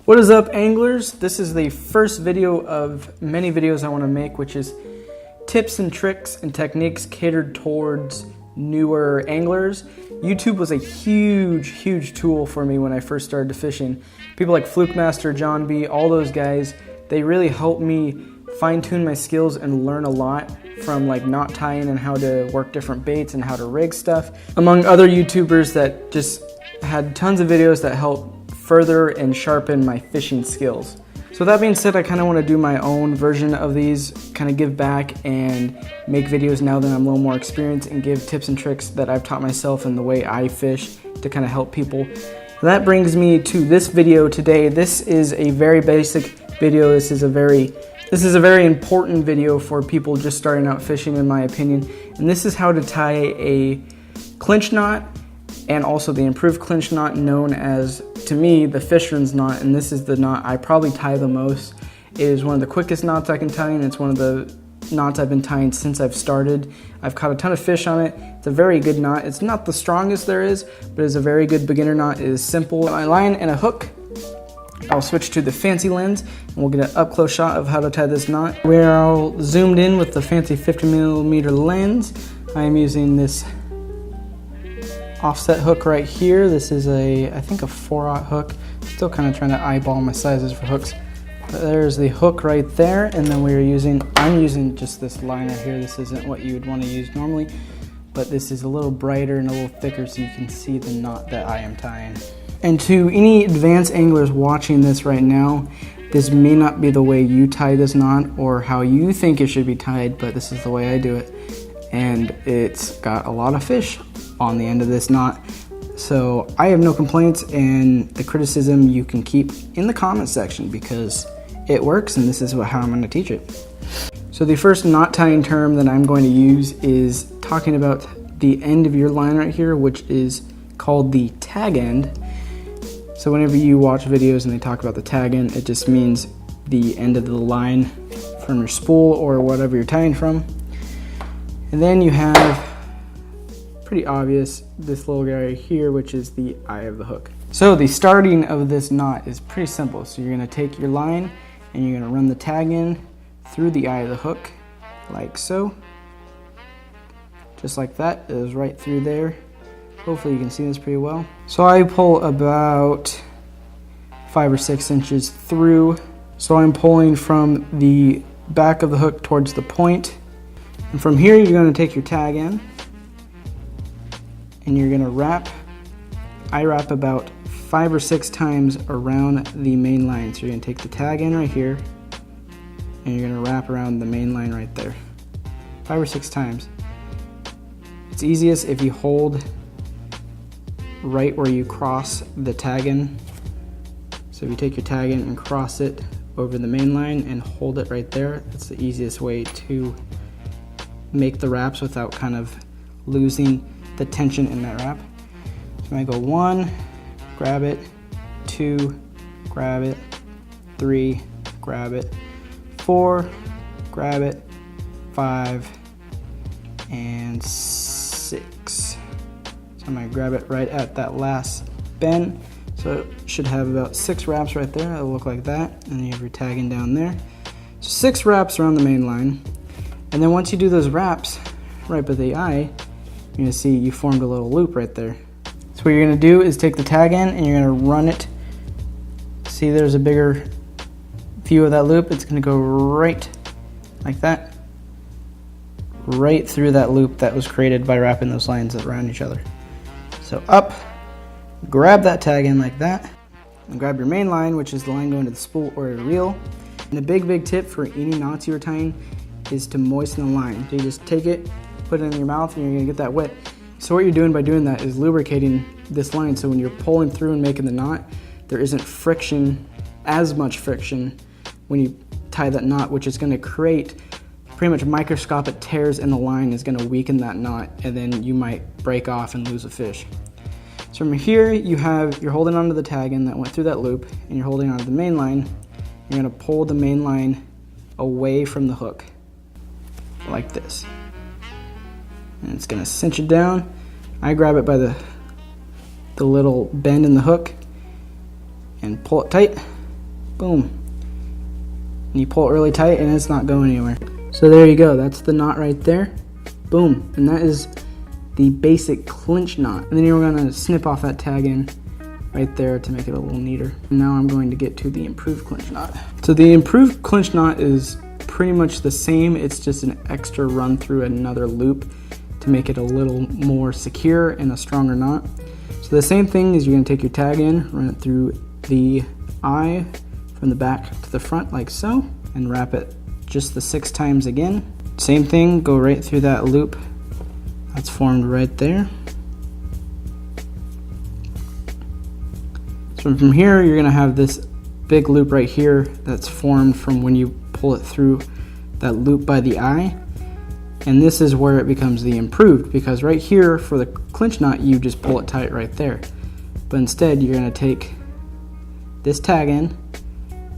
What is up, anglers? This is the first video of many videos I want to make, which is tips and tricks and techniques catered towards newer anglers. YouTube was a huge tool for me when I first started to fishing. People like Fluke Master, John B, all those guys, they really helped me fine-tune my skills and learn a lot from like knot tying and how to work different baits and how to rig stuff, among other YouTubers that just had tons of videos that helped further and sharpen my fishing skills. So that being said, I kind of want to do my own version of these, kind of give back and make videos now that I'm a little more experienced and give tips and tricks that I've taught myself and the way I fish to kind of help people. That brings me to this video today. This is a very basic video. This is a very important video for people just starting out fishing, in my opinion. And this is how to tie a clinch knot, and also the improved clinch knot, known as, to me, the Fisherman's knot. And this is the knot I probably tie the most. It is one of the quickest knots I can tie, and it's one of the knots I've been tying since I've started. I've caught a ton of fish on it. It's a very good knot. It's not the strongest there is, but it's a very good beginner knot. It is simple. My line and a hook. I'll switch to the fancy lens and we'll get an up close shot of how to tie this knot. We're all zoomed in with the fancy 50mm lens. I am using this offset hook right here. This is I think a 4/0 hook. Still kind of trying to eyeball my sizes for hooks. But there's the hook right there, and then I'm using just this liner here. This isn't what you would want to use normally, but this is a little brighter and a little thicker so you can see the knot that I am tying. And to any advanced anglers watching this right now, this may not be the way you tie this knot or how you think it should be tied, but this is the way I do it. And it's got a lot of fish on the end of this knot. So I have no complaints, and the criticism you can keep in the comment section because it works, and this is how I'm going to teach it. So the first knot tying term that I'm going to use is talking about the end of your line right here, which is called the tag end. So whenever you watch videos and they talk about the tag end, it just means the end of the line from your spool or whatever you're tying from. And then you have, pretty obvious, this little guy right here, which is the eye of the hook. So the starting of this knot is pretty simple. So you're going to take your line and you're going to run the tag in through the eye of the hook, like so. Just like that. It is right through there. Hopefully you can see this pretty well. So I pull about 5 or 6 inches through. So I'm pulling from the back of the hook towards the point. And from here you're going to take your tag in and you're going to wrap. I wrap about 5 or 6 times around the main line. So you're going to take the tag in right here and you're going to wrap around the main line right there. 5 or 6 times. It's easiest if you hold right where you cross the tag in. So if you take your tag in and cross it over the main line and hold it right there, that's the easiest way to make the wraps without kind of losing the tension in that wrap. So I go 1, grab it, 2, grab it, 3, grab it, 4, grab it, 5, and 6. So I'm going to grab it right at that last bend. So it should have about 6 wraps right there. It'll look like that. And then you have your tagging down there. So 6 wraps around the main line. And then once you do those wraps right by the eye, you're going to see you formed a little loop right there. So what you're going to do is take the tag in and you're going to run it. See, there's a bigger view of that loop. It's going to go right like that. Right through that loop that was created by wrapping those lines around each other. So up, grab that tag in like that, and grab your main line, which is the line going to the spool or the reel. And a big tip for any knots you're tying is to moisten the line. So you just take it, put it in your mouth, and you're gonna get that wet. So what you're doing by doing that is lubricating this line, so when you're pulling through and making the knot, there isn't friction, as much friction, when you tie that knot, which is gonna create pretty much microscopic tears in the line, is going to weaken that knot, and then you might break off and lose a fish. So from here you're holding onto the tag in that went through that loop, and you're holding onto the main line. You're going to pull the main line away from the hook like this, and it's going to cinch it down. I grab it by the little bend in the hook and pull it tight, boom. And you pull it really tight and it's not going anywhere. So there you go, that's the knot right there. Boom, and that is the basic clinch knot. And then you're gonna snip off that tag end right there to make it a little neater. And now I'm going to get to the improved clinch knot. So the improved clinch knot is pretty much the same, it's just an extra run through another loop to make it a little more secure and a stronger knot. So the same thing is you're gonna take your tag in, run it through the eye from the back to the front like so, and wrap it just the 6 times again. Same thing, go right through that loop that's formed right there. So from here, you're gonna have this big loop right here that's formed from when you pull it through that loop by the eye. And this is where it becomes the improved, because right here for the clinch knot, you just pull it tight right there. But instead, you're gonna take this tag in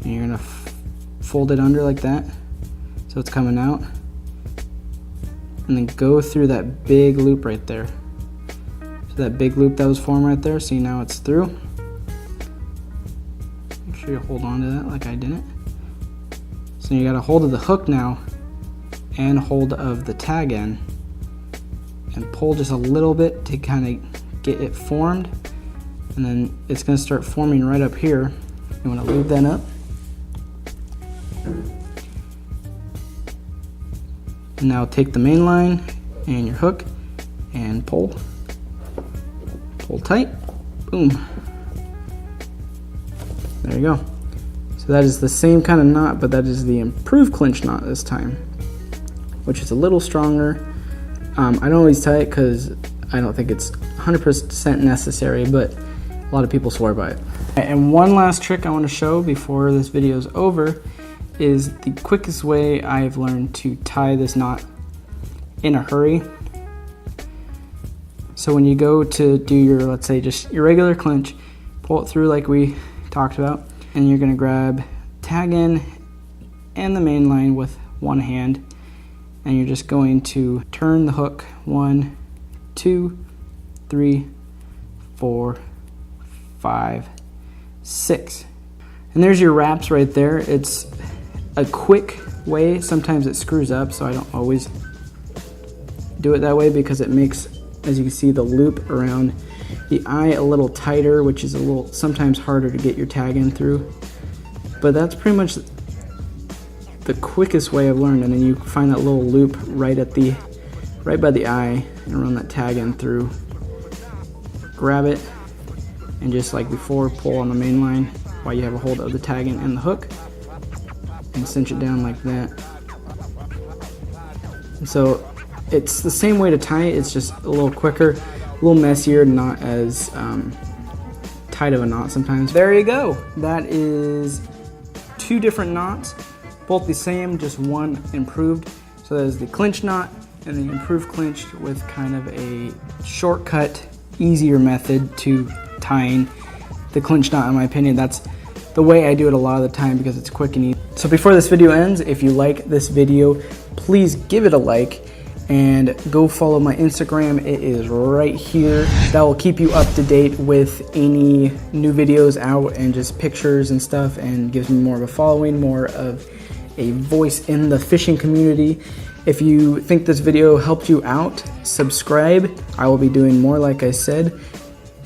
and you're gonna fold it under like that so it's coming out, and then go through that big loop right there. So that big loop that was formed right there, see now it's through. Make sure you hold on to that like I didn't. So you got a hold of the hook now and hold of the tag end and pull just a little bit to kind of get it formed, and then it's going to start forming right up here. You want to lube that up. And now take the main line and your hook and pull tight, boom. There you go. So that is the same kind of knot, but that is the improved clinch knot this time, which is a little stronger. I don't always tie it because I don't think it's 100% necessary, but a lot of people swear by it. And one last trick I want to show before this video is over is the quickest way I've learned to tie this knot in a hurry. So when you go to do your, let's say just your regular clinch, pull it through like we talked about, and you're gonna grab tag in and the main line with one hand, and you're just going to turn the hook 1, 2, 3, 4, 5, 6. And there's your wraps right there. It's a quick way. Sometimes it screws up, so I don't always do it that way because it makes, as you can see, the loop around the eye a little tighter, which is a little sometimes harder to get your tag in through. But that's pretty much the quickest way I've learned. And then you find that little loop right by the eye and run that tag in through. Grab it and just like before, pull on the main line while you have a hold of the tag in and the hook, and cinch it down like that. And so it's the same way to tie it, it's just a little quicker, a little messier, not as tight of a knot sometimes. There you go. That is 2 different knots, both the same, just one improved. So that is the clinch knot and the improved clinch with kind of a shortcut, easier method to tying the clinch knot. In my opinion, that's the way I do it a lot of the time because it's quick and easy. So before this video ends, if you like this video, please give it a like and go follow my Instagram. It is right here. That will keep you up to date with any new videos out and just pictures and stuff, and gives me more of a following, more of a voice in the fishing community. If you think this video helped you out, subscribe. I will be doing more, like I said,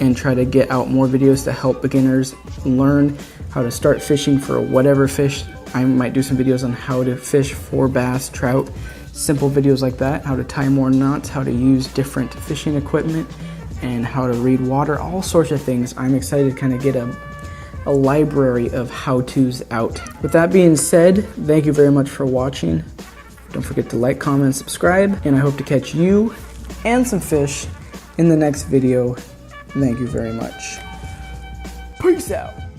and try to get out more videos to help beginners learn how to start fishing for whatever fish. I might do some videos on how to fish for bass, trout, simple videos like that, how to tie more knots, how to use different fishing equipment, and how to read water, all sorts of things. I'm excited to kind of get a library of how-tos out. With that being said, thank you very much for watching. Don't forget to like, comment, subscribe, and I hope to catch you and some fish in the next video. Thank you very much. Peace out.